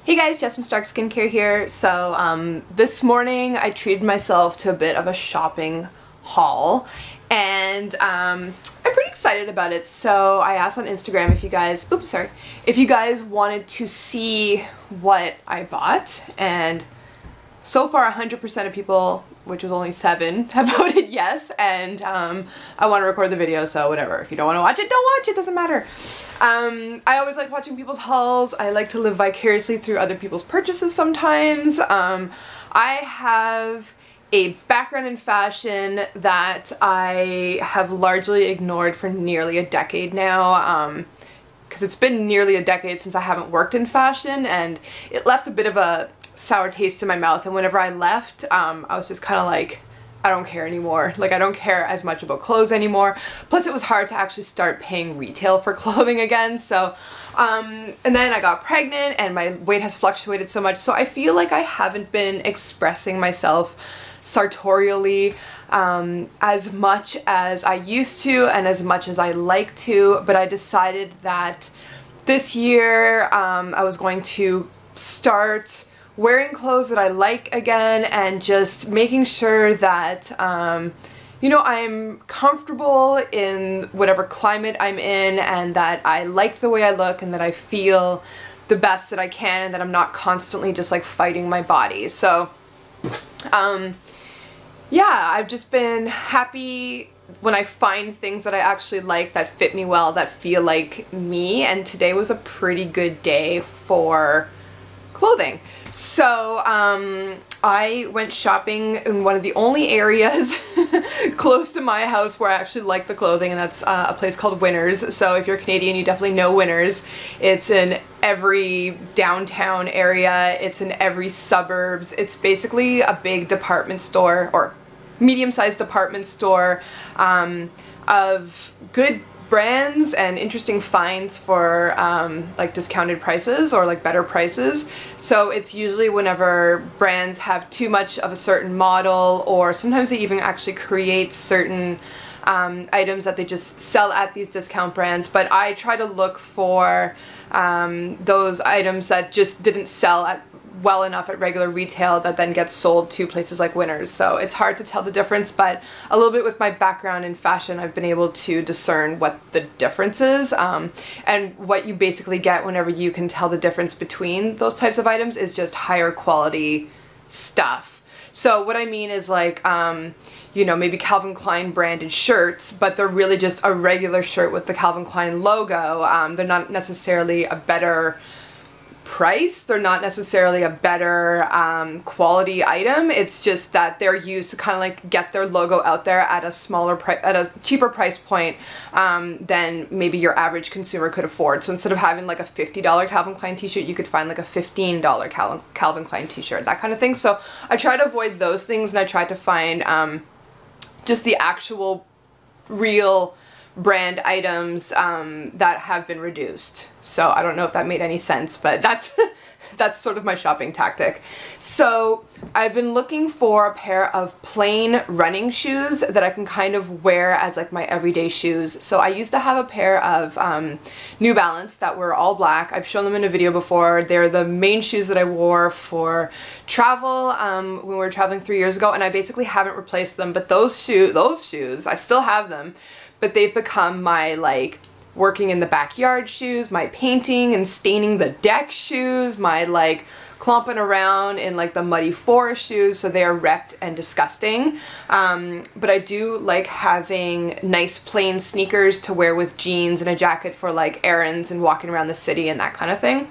Hey guys, Jess from Stark Skincare here. So this morning I treated myself to a bit of a shopping haul and I'm pretty excited about it. So I asked on Instagram if you guys, if you guys wanted to see what I bought, and so far 100% of people, which was only 7, have voted yes, and I want to record the video, so whatever. If you don't want to watch it, don't watch it, doesn't matter. I always like watching people's hauls. I like to live vicariously through other people's purchases sometimes. I have a background in fashion that I have largely ignored for nearly a decade now, because it's been nearly a decade since I haven't worked in fashion, and it left a bit of a sour taste in my mouth. And whenever I left, I was just kind of like, I don't care anymore. Like, I don't care as much about clothes anymore. Plus it was hard to actually start paying retail for clothing again. So and then I got pregnant and my weight has fluctuated so much, so I feel like I haven't been expressing myself sartorially as much as I used to and as much as I like to. But I decided that this year I was going to start wearing clothes that I like again, and just making sure that you know, I'm comfortable in whatever climate I'm in, and that I like the way I look, and that I feel the best that I can, and that I'm not constantly just like fighting my body. So yeah, I've just been happy when I find things that I actually like, that fit me well, that feel like me, and today was a pretty good day for clothing. So I went shopping in one of the only areas close to my house where I actually like the clothing, and that's a place called Winners. So if you're Canadian, you definitely know Winners. It's in every downtown area, it's in every suburbs. It's basically a big department store, or medium-sized department store, of good brands and interesting finds for like discounted prices or like better prices. So it's usually whenever brands have too much of a certain model, or sometimes they even actually create certain items that they just sell at these discount brands. But I try to look for those items that just didn't sell at well enough at regular retail, that then gets sold to places like Winners. So it's hard to tell the difference, but a little bit with my background in fashion, I've been able to discern what the difference is. And what you basically get whenever you can tell the difference between those types of items is just higher quality stuff. So what I mean is like, you know, maybe Calvin Klein branded shirts, but they're really just a regular shirt with the Calvin Klein logo. They're not necessarily a better price, they're not necessarily a better quality item. It's just that they're used to kind of like get their logo out there at a smaller price, at a cheaper price point than maybe your average consumer could afford. So instead of having like a $50 Calvin Klein t-shirt, you could find like a $15 Calvin Klein t-shirt, that kind of thing. So I try to avoid those things, and I try to find just the actual real brand items that have been reduced. So I don't know if that made any sense, but that's that's sort of my shopping tactic. So I've been looking for a pair of plain running shoes that I can kind of wear as like my everyday shoes. So I used to have a pair of New Balance that were all black. I've shown them in a video before. They're the main shoes that I wore for travel when we were traveling 3 years ago, and I basically haven't replaced them. But those shoes, I still have them, but they've become my like working in the backyard shoes, my painting and staining the deck shoes, my like clomping around in like the muddy forest shoes. So they are wrecked and disgusting. But I do like having nice plain sneakers to wear with jeans and a jacket for like errands and walking around the city and that kind of thing,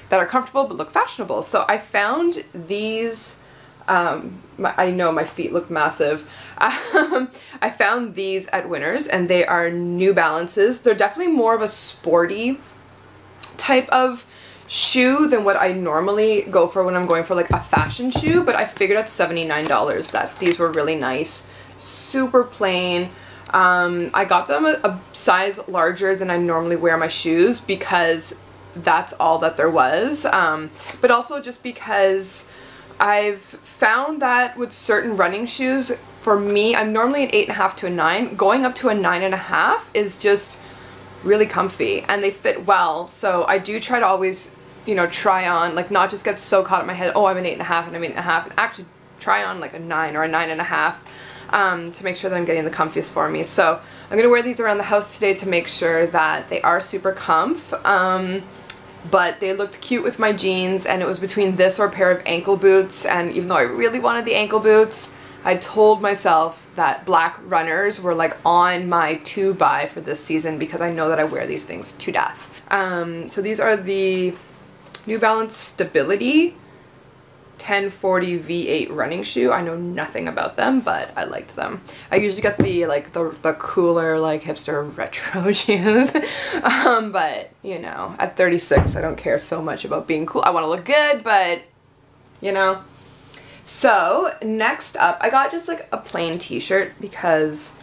that are comfortable but look fashionable. So I found these, I know my feet look massive. I found these at Winners, and they are New Balances. They're definitely more of a sporty type of shoe than what I normally go for when I'm going for like a fashion shoe, but I figured at $79 that these were really nice, super plain. I got them a size larger than I normally wear my shoes because that's all that there was, but also just because I've found that with certain running shoes, for me, I'm normally an 8.5 to a 9. Going up to a 9.5 is just really comfy, and they fit well. So I do try to always you know, try on, like not just get so caught in my head, oh, I'm an 8.5 and I'm 8.5, and actually try on like a 9 or a 9.5 to make sure that I'm getting the comfiest for me. So I'm gonna wear these around the house today to make sure that they are super comf. But they looked cute with my jeans, and it was between this or a pair of ankle boots, and even though I really wanted the ankle boots, I told myself that black runners were like on my to buy for this season because I know that I wear these things to death. So these are the New Balance Stability 1040 V8 running shoe. I know nothing about them, but I liked them. I usually get the like the cooler like hipster retro shoes, but you know, at 36 I don't care so much about being cool. I want to look good, but you know. So next up, I got just like a plain t-shirt because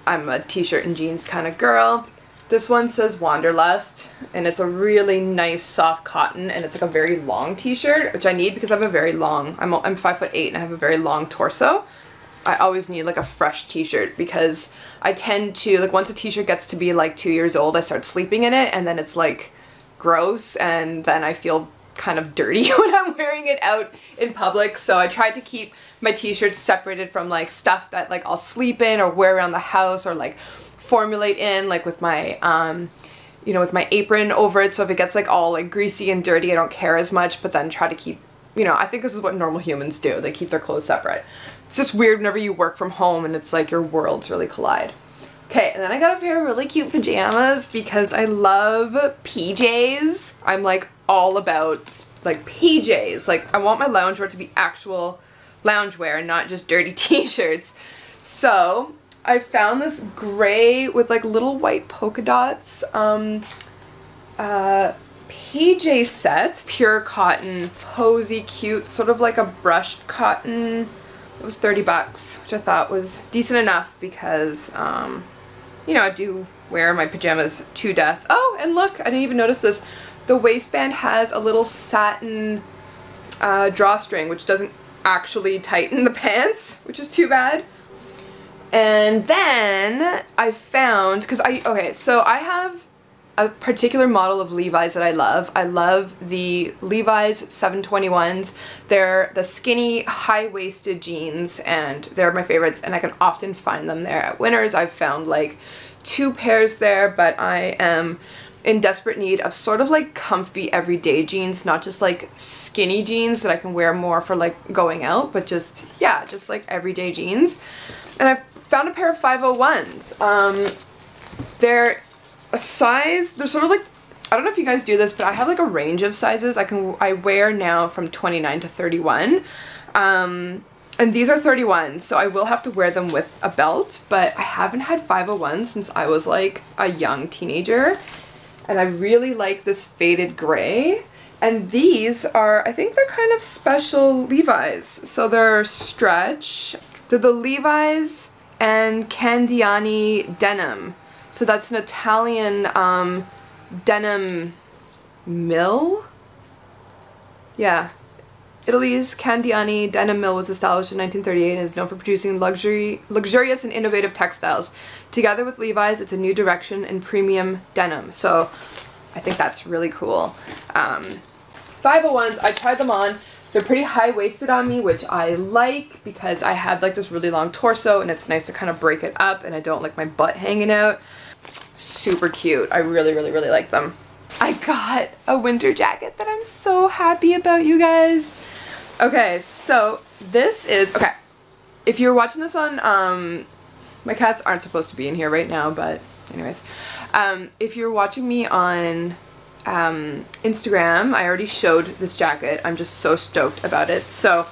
I'm a t-shirt and jeans kind of girl. This one says Wanderlust, and it's a really nice soft cotton, and it's like a very long t-shirt, which I need because I have a very long, I'm 5'8" and I have a very long torso. I always need like a fresh t-shirt because I tend to, like once a t-shirt gets to be like 2 years old, I start sleeping in it, and then it's like gross, and then I feel kind of dirty when I'm wearing it out in public. So I tried to keep my t-shirts separated from like stuff that like I'll sleep in or wear around the house or like formulate in, like with my you know, with my apron over it, so if it gets like all like greasy and dirty I don't care as much, but then try to keep, you know, I think this is what normal humans do, they keep their clothes separate. It's just weird whenever you work from home and it's like your worlds really collide. Okay, and then I got a pair of really cute pajamas because I love PJs. I'm like all about like PJs. Like I want my loungewear to be actual loungewear and not just dirty t-shirts. So I found this gray with like little white polka dots PJ set, pure cotton, posy, cute, sort of like a brushed cotton. It was 30 bucks, which I thought was decent enough because you know, I do wear my pajamas to death. Oh, and look, I didn't even notice this. The waistband has a little satin drawstring, which doesn't actually tighten the pants, which is too bad. And then I found, because okay, so I have a particular model of Levi's that I love. I love the Levi's 721s. They're the skinny, high-waisted jeans, and they're my favorites, and I can often find them there at Winners. I've found like 2 pairs there, but I am in desperate need of sort of like comfy everyday jeans, not just like skinny jeans that I can wear more for like going out, but just, yeah, just like everyday jeans. And I've found a pair of 501s. They're a size, they're sort of like, I don't know if you guys do this, but I have like a range of sizes. I wear now from 29 to 31. And these are 31, so I will have to wear them with a belt, but I haven't had 501s since I was like a young teenager. And I really like this faded gray. And these are, I think they're kind of special Levi's. So they're stretch. They're the Levi's and Candiani denim. So that's an Italian denim mill? Yeah. Italy's Candiani denim mill was established in 1938 and is known for producing luxurious and innovative textiles. Together with Levi's, it's a new direction in premium denim. So I think that's really cool. 501s, I tried them on. They're pretty high-waisted on me, which I like because I have like this really long torso and it's nice to kind of break it up and I don't like my butt hanging out. Super cute. I really, really, really like them. I got a winter jacket that I'm so happy about, you guys. Okay, so this is, okay, if you're watching this on, my cats aren't supposed to be in here right now, but anyways, if you're watching me on Instagram, I already showed this jacket. I'm just so stoked about it. So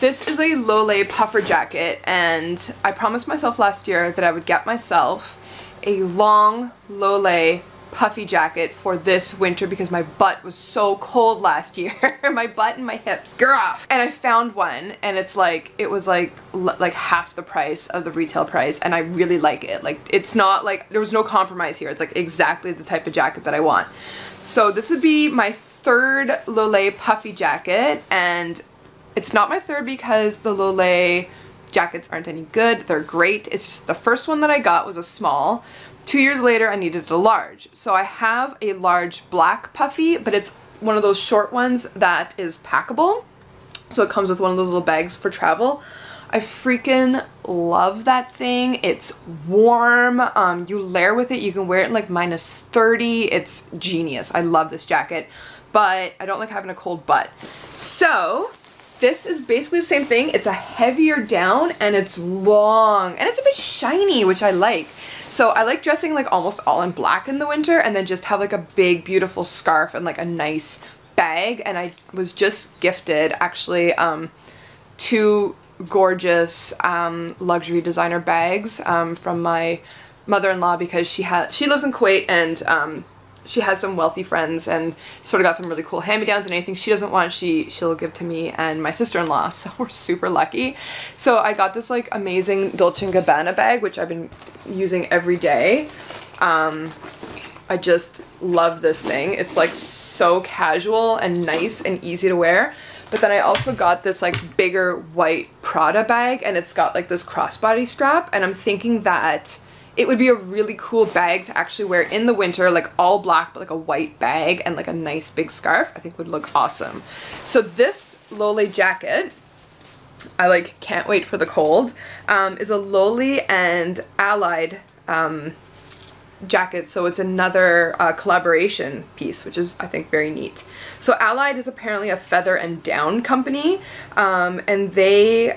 this is a Lolé puffer jacket, and I promised myself last year that I would get myself a long Lolé puffy jacket for this winter because my butt was so cold last year. My butt and my hips. Girl. And I found one and it's like, it was like half the price of the retail price and I really like it. Like it's not like, there was no compromise here. It's like exactly the type of jacket that I want. So this would be my third Lolé puffy jacket, and it's not my third because the Lolé jackets aren't any good. They're great. It's just the first one that I got was a small. 2 years later, I needed a large. So I have a large black puffy, but it's one of those short ones that is packable. So it comes with one of those little bags for travel. I freaking love that thing. It's warm. You layer with it. You can wear it in like -30. It's genius. I love this jacket, but I don't like having a cold butt. So this is basically the same thing. It's a heavier down and it's long and it's a bit shiny, which I like. So I like dressing like almost all in black in the winter and then just have like a big, beautiful scarf and like a nice bag. And I was just gifted actually 2 gorgeous luxury designer bags from my mother-in-law, because she lives in Kuwait, and she has some wealthy friends and sort of got some really cool hand-me-downs, and anything she doesn't want she'll give to me and my sister-in-law, so we're super lucky. So I got this like amazing Dolce & Gabbana bag, which I've been using every day. I just love this thing. It's like so casual and nice and easy to wear. But then I also got this like bigger white Prada bag, and it's got like this crossbody strap, and I'm thinking that it would be a really cool bag to actually wear in the winter, like all black, but like a white bag and like a nice big scarf, I think would look awesome. So this Lole jacket, I like can't wait for the cold, is a Lole and Allied jacket, so it's another collaboration piece, which is I think very neat. So Allied is apparently a feather and down company, and they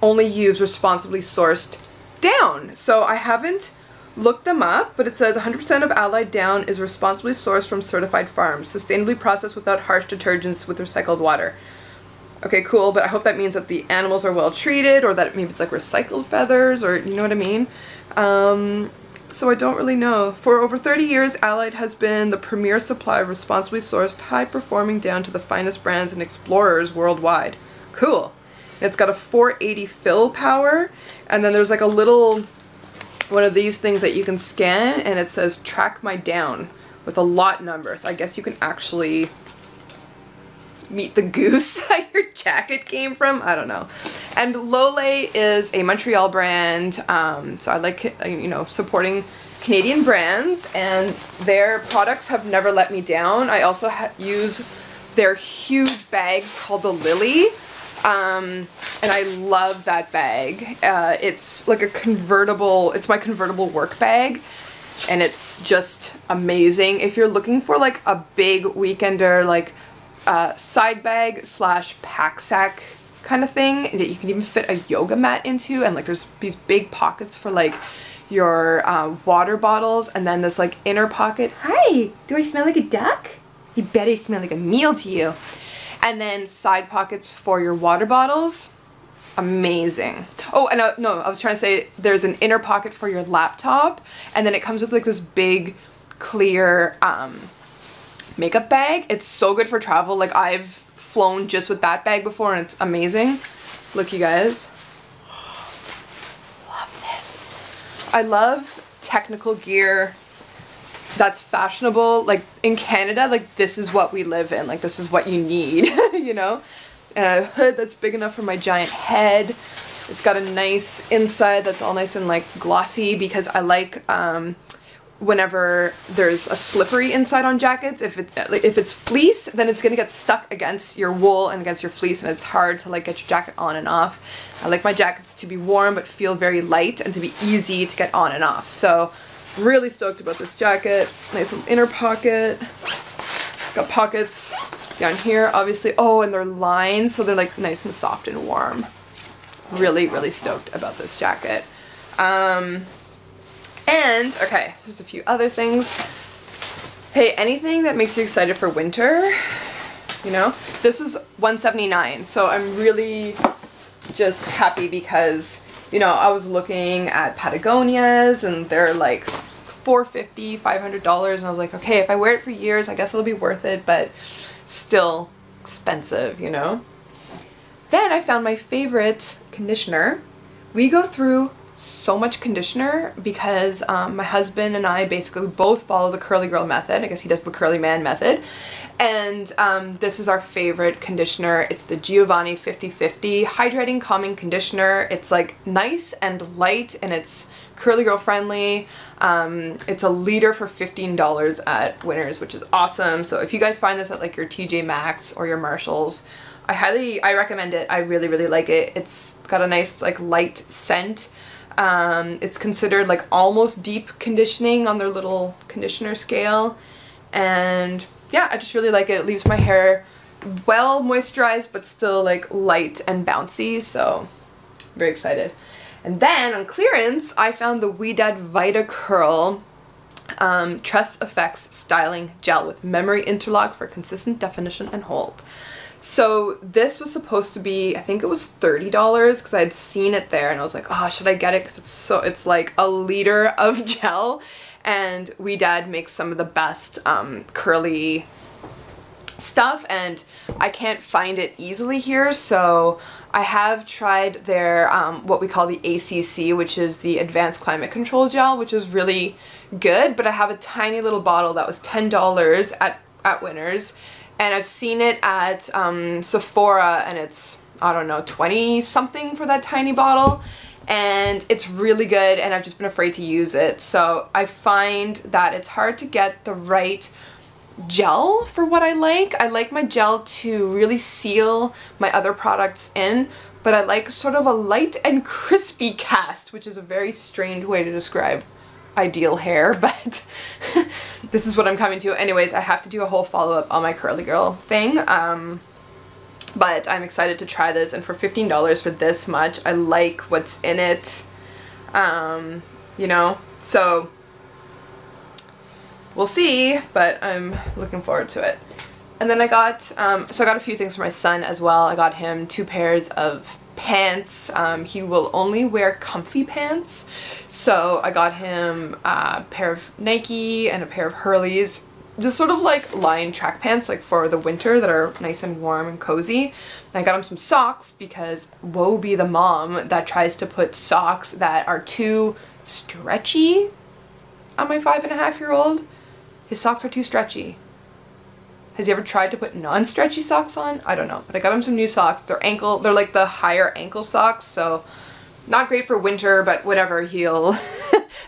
only use responsibly sourced down. So I haven't looked them up, but it says 100% of Allied down is responsibly sourced from certified farms, sustainably processed without harsh detergents with recycled water. Okay, cool, but I hope that means that the animals are well treated, or that maybe it's like recycled feathers, or you know what I mean? So I don't really know. For over 30 years, Allied has been the premier supplier of responsibly sourced, high-performing down to the finest brands and explorers worldwide. Cool. It's got a 480 fill power, and then there's like a little one of these things that you can scan, and it says track my down with a lot number. So I guess you can actually meet the goose that your jacket came from. I don't know. And Lole is a Montreal brand, so I like, you know, supporting Canadian brands, and their products have never let me down. I also use their huge bag called the Lily, and I love that bag. It's like a convertible, it's my convertible work bag, and it's just amazing. If you're looking for like a big weekender, like side bag slash pack sack kind of thing that you can even fit a yoga mat into, and like there's these big pockets for like your water bottles, and then this like inner pocket. Hi, do I smell like a duck? You bet I smell like a meal to you. And then side pockets for your water bottles. Amazing. Oh, and no, I was trying to say there's an inner pocket for your laptop, and then it comes with like this big clear makeup bag. It's so good for travel. Like I've flown just with that bag before, and it's amazing. Look, you guys. Love this. I love technical gear that's fashionable. Like in Canada, like this is what we live in. Like this is what you need, you know? And a hood that's big enough for my giant head. It's got a nice inside that's all nice and like glossy, because I like whenever there's a slippery inside on jackets, if it's fleece, then it's gonna get stuck against your wool and against your fleece, and it's hard to like get your jacket on and off. I like my jackets to be warm but feel very light and to be easy to get on and off. So really stoked about this jacket. Nice little inner pocket. It's got pockets down here, obviously. Oh, and they're lined, so they're like nice and soft and warm. Really, really stoked about this jacket. And, okay, there's a few other things. Hey, anything that makes you excited for winter, you know? This was $179, so I'm really just happy because, you know, I was looking at Patagonias, and they're like $450, $500, and I was like, okay, if I wear it for years, I guess it'll be worth it, but still expensive, you know? Then I found my favorite conditioner. We go through so much conditioner because my husband and I basically both follow the curly girl method. I guess he does the curly man method. And this is our favorite conditioner. It's the Giovanni 50/50 Hydrating Calming Conditioner. It's like nice and light, and it's curly girl friendly. It's a liter for $15 at Winners, which is awesome. So if you guys find this at like your TJ Maxx or your Marshalls, I recommend it. I really, really like it. It's got a nice like light scent. It's considered like almost deep conditioning on their little conditioner scale. And yeah, I just really like it. It leaves my hair well moisturized, but still like light and bouncy. So very excited. And then on clearance, I found the Ouidad Vita Curl Tress Effects Styling Gel with Memory Interlock for consistent definition and hold. So this was supposed to be, I think it was $30 because I had seen it there and I was like, oh, should I get it? Because it's like a liter of gel, and Ouidad makes some of the best curly stuff, and I can't find it easily here. So I have tried their what we call the ACC, which is the Advanced Climate Control Gel, which is really good, but I have a tiny little bottle that was $10 at Winners, and I've seen it at Sephora, and it's, I don't know, 20 something for that tiny bottle, and it's really good, and I've just been afraid to use it. So I find that it's hard to get the right gel for what I like. I like my gel to really seal my other products in, but I like sort of a light and crispy cast, which is a very strange way to describe ideal hair, but this is what I'm coming to. Anyways, I have to do a whole follow-up on my curly girl thing, but I'm excited to try this, and for $15 for this much, I like what's in it, you know, so we'll see, but I'm looking forward to it. And then I got, so I got a few things for my son as well. I got him 2 pairs of pants. He will only wear comfy pants, so I got him a pair of Nike and a pair of Hurley's, just sort of like lined track pants, like for the winter, that are nice and warm and cozy. And I got him some socks because woe be the mom that tries to put socks that are too stretchy on my 5.5-year-old. His socks are too stretchy. Has he ever tried to put non-stretchy socks on? I don't know, but I got him some new socks. They're like the higher ankle socks, so not great for winter, but whatever, he'll,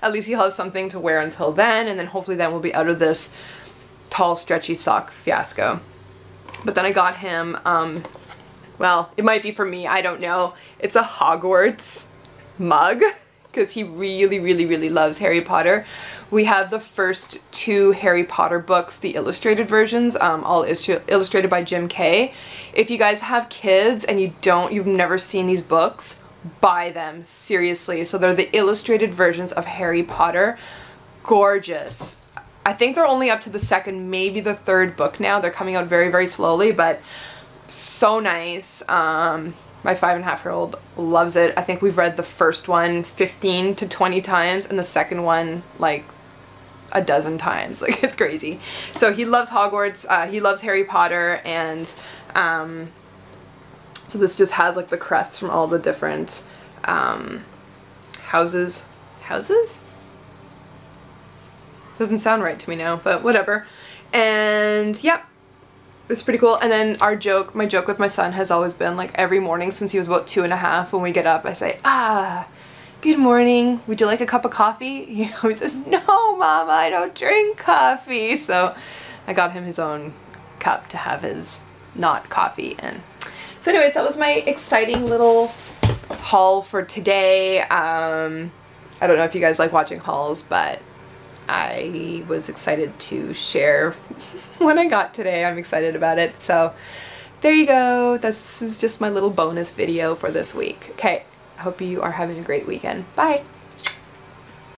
at least he'll have something to wear until then, and then hopefully then we'll be out of this tall, stretchy sock fiasco. But then I got him, well, it might be for me, I don't know. It's a Hogwarts mug, because he really, really, really loves Harry Potter. We have the first 2 Harry Potter books, the illustrated versions, all illustrated by Jim Kay. If you guys have kids and you've never seen these books, buy them, seriously. So they're the illustrated versions of Harry Potter. Gorgeous. I think they're only up to the 2nd, maybe the 3rd book now. They're coming out very, very slowly, but so nice. My 5.5-year-old loves it. I think we've read the first one 15 to 20 times and the second one like a dozen times. Like, it's crazy. So he loves Hogwarts, he loves Harry Potter, and so this just has like the crests from all the different houses? Doesn't sound right to me now, but whatever. And yeah, it's pretty cool. And then my joke with my son has always been, like, every morning since he was about 2.5, when we get up, I say, good morning, would you like a cup of coffee? He always says, no, Mama, I don't drink coffee. So I got him his own cup to have his not coffee in. So anyways, that was my exciting little haul for today. I don't know if you guys like watching hauls, but I was excited to share what I got today. I'm excited about it. So there you go. This is just my little bonus video for this week. Okay, I hope you are having a great weekend. Bye!